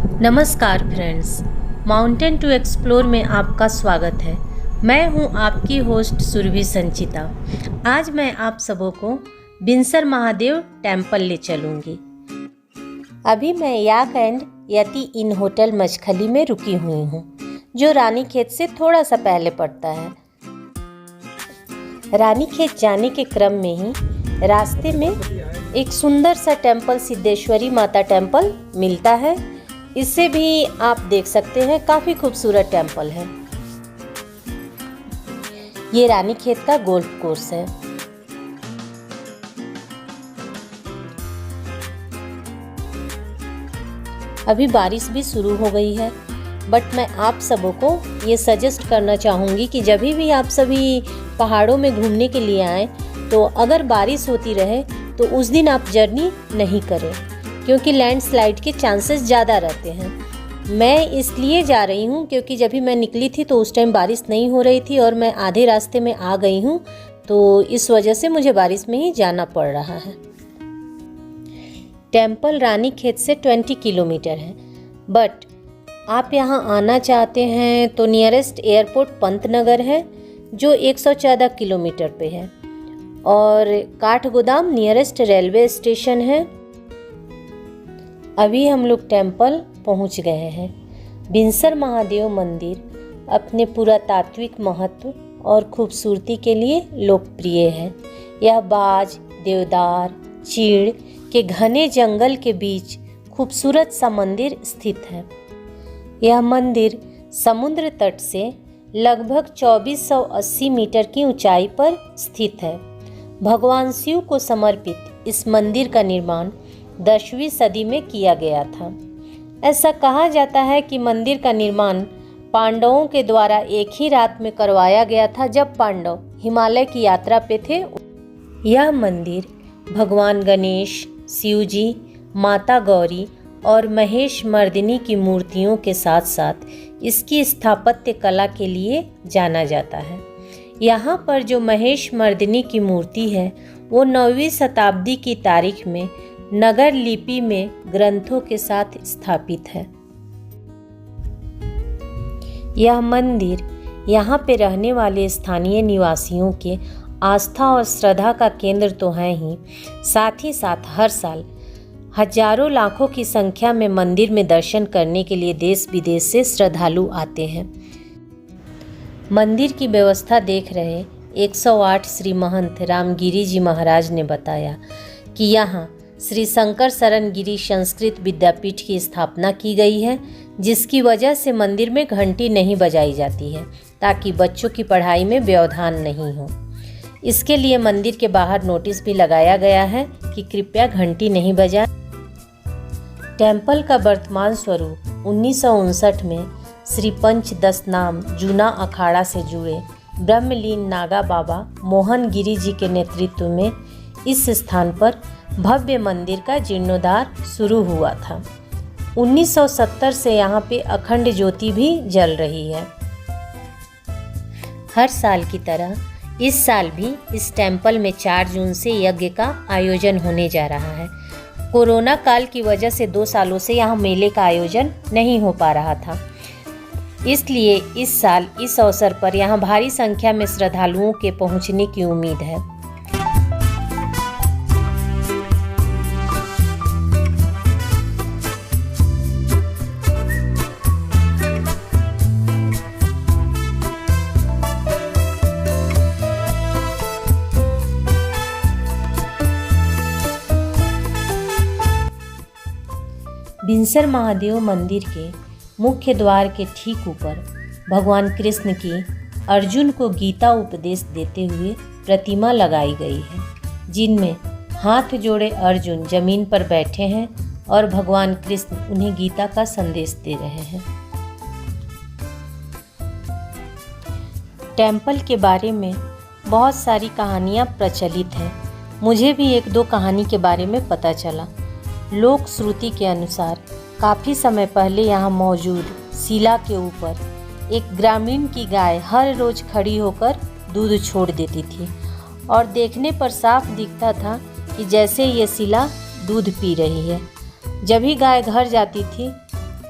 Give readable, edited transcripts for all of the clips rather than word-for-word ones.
नमस्कार friends, mountain to explore में आपका स्वागत है। मैं हूं आपकी होस्ट सुरभि संचिता। आज मैं आप सबों को बिनसर महादेव टेम्पल ले चलूंगी। अभी मैं याक एंड यति इन होटल मचखली में रुकी हुई हूं, जो रानीखेत से थोड़ा सा पहले पड़ता है। रानीखेत जाने के क्रम में ही रास्ते में एक सुंदर सा टेम्पल, सिद्धेश्वरी माता टेम्पल मिलता है। इसे भी आप देख सकते हैं, काफ़ी खूबसूरत टेम्पल है। ये रानीखेत का गोल्फ कोर्स है। अभी बारिश भी शुरू हो गई है, बट मैं आप सबों को ये सजेस्ट करना चाहूँगी कि जब भी आप सभी पहाड़ों में घूमने के लिए आएँ तो अगर बारिश होती रहे तो उस दिन आप जर्नी नहीं करें, क्योंकि लैंडस्लाइड के चांसेस ज़्यादा रहते हैं। मैं इसलिए जा रही हूँ क्योंकि जब भी मैं निकली थी तो उस टाइम बारिश नहीं हो रही थी और मैं आधे रास्ते में आ गई हूँ, तो इस वजह से मुझे बारिश में ही जाना पड़ रहा है। टेम्पल रानीखेत से 20 किलोमीटर है, बट आप यहाँ आना चाहते हैं तो नियरेस्ट एयरपोर्ट पंतनगर है, जो 114 किलोमीटर पे है, और काठगोदाम नियरेस्ट रेलवे स्टेशन है। अभी हम लोग टेम्पल पहुंच गए हैं। बिनसर महादेव मंदिर अपने पुरातात्विक महत्व और खूबसूरती के लिए लोकप्रिय है। यह बाज, देवदार, चीड़ के घने जंगल के बीच खूबसूरत सा मंदिर स्थित है। यह मंदिर समुद्र तट से लगभग 2480 मीटर की ऊंचाई पर स्थित है। भगवान शिव को समर्पित इस मंदिर का निर्माण 10वीं सदी में किया गया था। ऐसा कहा जाता है कि मंदिर का निर्माण पांडवों के द्वारा एक ही रात में करवाया गया था, जब पांडव हिमालय की यात्रा पे थे। यह मंदिर भगवान गणेश, शिव जी, माता गौरी और महेश मर्दिनी की मूर्तियों के साथ साथ इसकी स्थापत्य कला के लिए जाना जाता है। यहाँ पर जो महेश मर्दिनी की मूर्ति है वो 9वीं शताब्दी की तारीख में नगर लिपि में ग्रंथों के साथ स्थापित है। यह मंदिर यहाँ पे रहने वाले स्थानीय निवासियों के आस्था और श्रद्धा का केंद्र तो है ही, साथ ही साथ हर साल हजारों लाखों की संख्या में मंदिर में दर्शन करने के लिए देश विदेश से श्रद्धालु आते हैं। मंदिर की व्यवस्था देख रहे 108 श्री महंत रामगिरी जी महाराज ने बताया कि यहाँ श्री शंकर शरण गिरी संस्कृत विद्यापीठ की स्थापना की गई है, जिसकी वजह से मंदिर में घंटी नहीं बजाई जाती है, ताकि बच्चों की पढ़ाई में व्यवधान नहीं हो। इसके लिए मंदिर के बाहर नोटिस भी लगाया गया है कि कृपया घंटी नहीं बजाएं। टेम्पल का वर्तमान स्वरूप 1959 में श्री पंचदश नाम जूना अखाड़ा से जुड़े ब्रह्मलीन नागा बाबा मोहन गिरी जी के नेतृत्व में इस स्थान पर भव्य मंदिर का जीर्णोद्धार शुरू हुआ था। 1970 से यहाँ पे अखंड ज्योति भी जल रही है। हर साल की तरह इस साल भी इस टेम्पल में 4 जून से यज्ञ का आयोजन होने जा रहा है। कोरोना काल की वजह से 2 सालों से यहाँ मेले का आयोजन नहीं हो पा रहा था, इसलिए इस साल इस अवसर पर यहाँ भारी संख्या में श्रद्धालुओं के पहुँचने की उम्मीद है। बिनसर महादेव मंदिर के मुख्य द्वार के ठीक ऊपर भगवान कृष्ण की अर्जुन को गीता उपदेश देते हुए प्रतिमा लगाई गई है, जिनमें हाथ जोड़े अर्जुन जमीन पर बैठे हैं और भगवान कृष्ण उन्हें गीता का संदेश दे रहे हैं। टेम्पल के बारे में बहुत सारी कहानियाँ प्रचलित हैं। मुझे भी 1-2 कहानी के बारे में पता चला। लोक श्रुति के अनुसार काफ़ी समय पहले यहाँ मौजूद शिला के ऊपर एक ग्रामीण की गाय हर रोज़ खड़ी होकर दूध छोड़ देती थी, और देखने पर साफ दिखता था कि जैसे ये शिला दूध पी रही है। जब भी गाय घर जाती थी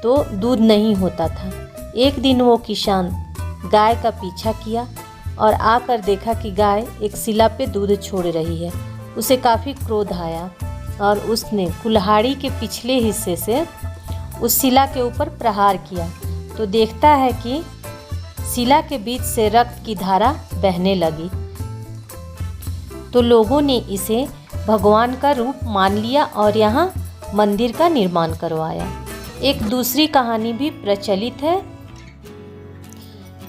तो दूध नहीं होता था। एक दिन वो किसान गाय का पीछा किया और आकर देखा कि गाय एक शिला पे दूध छोड़ रही है। उसे काफ़ी क्रोध आया और उसने कुल्हाड़ी के पिछले हिस्से से उस शिला के ऊपर प्रहार किया तो देखता है कि शिला के बीच से रक्त की धारा बहने लगी। तो लोगों ने इसे भगवान का रूप मान लिया और यहाँ मंदिर का निर्माण करवाया। एक दूसरी कहानी भी प्रचलित है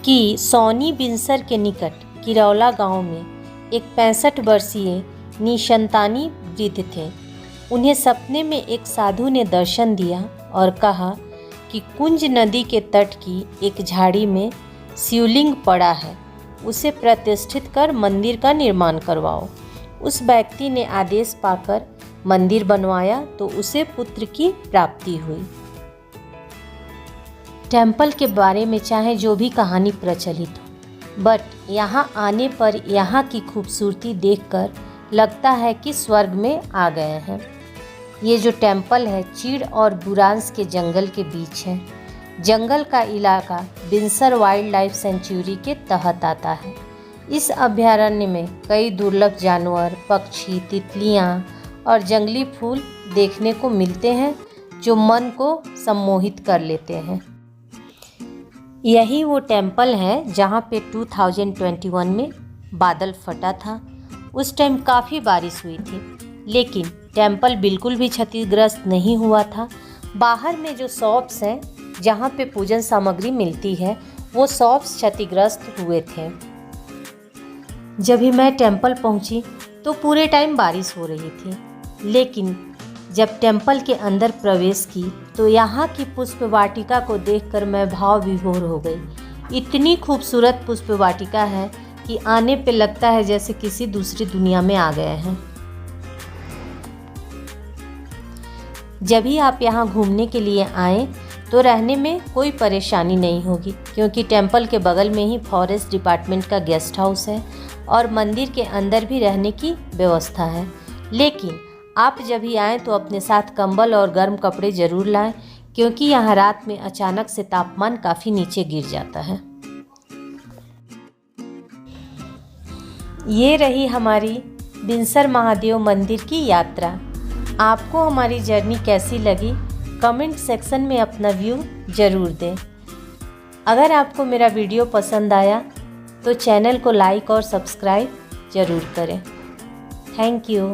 कि सौनी बिनसर के निकट किरौला गांव में एक 65 वर्षीय निसंतानी वृद्ध थे। उन्हें सपने में एक साधु ने दर्शन दिया और कहा कि कुंज नदी के तट की एक झाड़ी में शिवलिंग पड़ा है, उसे प्रतिष्ठित कर मंदिर का निर्माण करवाओ। उस व्यक्ति ने आदेश पाकर मंदिर बनवाया तो उसे पुत्र की प्राप्ति हुई। टेम्पल के बारे में चाहे जो भी कहानी प्रचलित हो, बट यहाँ आने पर यहाँ की खूबसूरती देखकर लगता है कि स्वर्ग में आ गए हैं। ये जो टेम्पल है चीड़ और बुरांस के जंगल के बीच है। जंगल का इलाका बिनसर वाइल्ड लाइफ सेंचुरी के तहत आता है। इस अभयारण्य में कई दुर्लभ जानवर, पक्षी, तितलियाँ और जंगली फूल देखने को मिलते हैं जो मन को सम्मोहित कर लेते हैं। यही वो टेम्पल है जहाँ पे 2021 में बादल फटा था। उस टाइम काफ़ी बारिश हुई थी, लेकिन टेम्पल बिल्कुल भी क्षतिग्रस्त नहीं हुआ था। बाहर में जो शॉप्स हैं जहाँ पे पूजन सामग्री मिलती है वो शॉप्स क्षतिग्रस्त हुए थे। जब भी मैं टेम्पल पहुँची तो पूरे टाइम बारिश हो रही थी, लेकिन जब टेम्पल के अंदर प्रवेश की तो यहाँ की पुष्प वाटिका को देखकर मैं भाव विभोर हो गई। इतनी खूबसूरत पुष्प वाटिका है कि आने पे लगता है जैसे किसी दूसरी दुनिया में आ गए हैं। जब भी आप यहाँ घूमने के लिए आएँ तो रहने में कोई परेशानी नहीं होगी, क्योंकि टेम्पल के बगल में ही फॉरेस्ट डिपार्टमेंट का गेस्ट हाउस है और मंदिर के अंदर भी रहने की व्यवस्था है। लेकिन आप जब भी आएँ तो अपने साथ कंबल और गर्म कपड़े ज़रूर लाएं, क्योंकि यहाँ रात में अचानक से तापमान काफ़ी नीचे गिर जाता है। ये रही हमारी बिनसर महादेव मंदिर की यात्रा। आपको हमारी जर्नी कैसी लगी कमेंट सेक्शन में अपना व्यू ज़रूर दें। अगर आपको मेरा वीडियो पसंद आया तो चैनल को लाइक और सब्सक्राइब ज़रूर करें। Thank you.